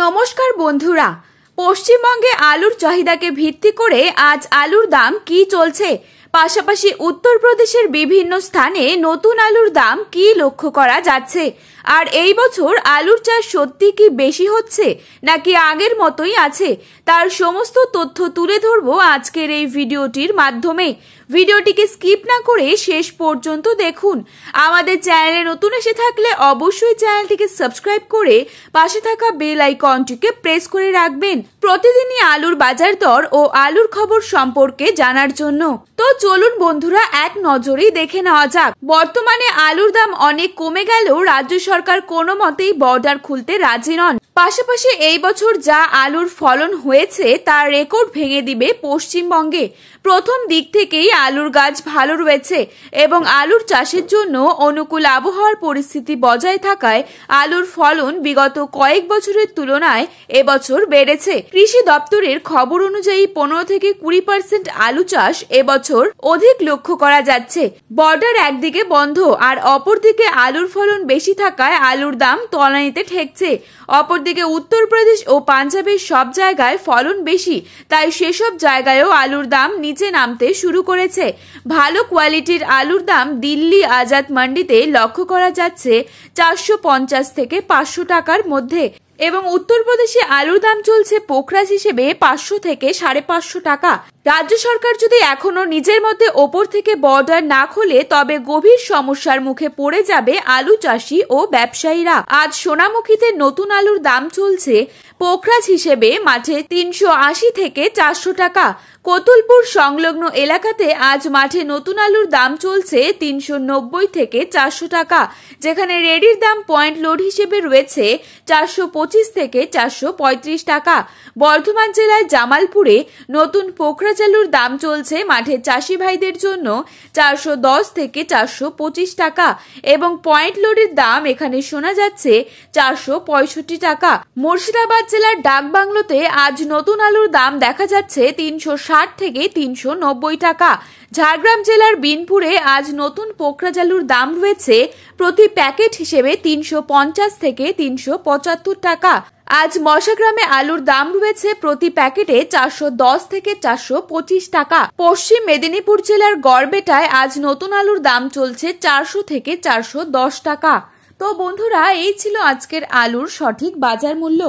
নমস্কার বন্ধুরা, পশ্চিমবঙ্গে আলুর চাহিদাকে ভিত্তি করে আজ আলুর দাম কি চলছে, পাশাপাশি উত্তরপ্রদেশের বিভিন্ন স্থানে নতুন আলুর দাম কি লক্ষ্য করা যাচ্ছে, আর এই বছর আলুর চাষ সত্যি কি বেশি হচ্ছে নাকি আগের মতোই আছে, তার সমস্ত তথ্য তুলে ধরবো আজকের এই ভিডিওটির মাধ্যমে। ভিডিওটিকে স্কিপ না করে শেষ পর্যন্ত দেখুন। আমাদের চ্যানেলে নতুন এসে থাকলে অবশ্যই চ্যানেলটিকে সাবস্ক্রাইব করে পাশে থাকা বেল আইকনটিকে প্রেস করে রাখবেন প্রতিদিনই আলুর বাজার দর ও আলুর খবর সম্পর্কে জানার জন্য। তো চলুন বন্ধুরা, এক নজরেই দেখে নেওয়া যাক। বর্তমানে আলুর দাম অনেক কমে গেলেও রাজ্য সরকার কোনো মতেই বর্ডার খুলতে রাজি নন। পাশাপাশি এই বছর যা আলুর ফলন হয়েছে তার রেকর্ড ভেঙে দিবে পশ্চিমবঙ্গে। প্রথম দিক থেকেই আলুর গাছ ভালো রয়েছে এবং আলুর চাষের জন্য অনুকূল আবহাওয়ার পরিস্থিতি বজায় থাকায় আলুর ফলন বিগত কয়েক বছরের তুলনায় এবছর বেড়েছে। কৃষি দপ্তরের খবর অনুযায়ী 15 থেকে 20% আলু চাষ এবছর অধিক লক্ষ্য করা যাচ্ছে। বর্ডার একদিকে বন্ধ আর অপরদিকে আলুর ফলন বেশি থাকায় আলুর দাম তলানিতে ঠেকছে। অপরদিকে উত্তরপ্রদেশ ও পাঞ্জাবের সব জায়গায় ফলন বেশি, তাই সেসব জায়গায়ও আলুর দাম নিচে নামতে শুরু করেছে। ভালো কোয়ালিটির আলুর দাম দিল্লি আজাদ মান্ডিতে লক্ষ্য করা যাচ্ছে 450 থেকে 500 টাকার মধ্যে এবং উত্তরপ্রদেশে আলুর দাম চলছে পোখরাজ হিসেবে 500 থেকে 550 টাকা। রাজ্য সরকার যদি এখনো নিজের মধ্যে ওপর থেকে বর্ডার না খোলে তবে গভীর সমস্যার মুখে পড়ে যাবে আলু চাষি ও ব্যবসায়ীরা। আজ সোনামুখীতে নতুন আলুর দাম চলছে পোখরাজ হিসেবে মাঠে 380 থেকে 400 টাকা। কতুলপুর সংলগ্ন এলাকাতে আজ মাঠে নতুন আলুর দাম চলছে 390 থেকে 400 টাকা, যেখানে রেডির দাম পয়েন্ট লোড হিসেবে রয়েছে 425 থেকে 435 টাকা। বর্ধমান জেলায় জামালপুরে নতুন পোখরাজ আলুর দাম চলছে মাঠে চাষি ভাইদের জন্য 410 থেকে 425 টাকা এবং পয়েন্ট লোডের দাম এখানে শোনা যাচ্ছে 465 টাকা। মুর্শিদাবাদ জেলার ডাকবাংলোতে আজ নতুন আলুর দাম দেখা যাচ্ছে 360 থেকে 390 টাকা। ঝাড়গ্রাম জেলার বিনপুরে আজ নতুন পোখরাজ আলুর দাম রয়েছে প্রতি প্যাকেট হিসেবে 350 থেকে 375 টাকা। আজ মশাগ্রামে আলুর দাম রয়েছে প্রতি প্যাকেটে 410 থেকে 425 টাকা। পশ্চিম মেদিনীপুর জেলার গড়বেটায় আজ নতুন আলুর দাম চলছে 400 থেকে 410 টাকা। তো বন্ধুরা, এই ছিল আজকের আলুর সঠিক বাজার মূল্য।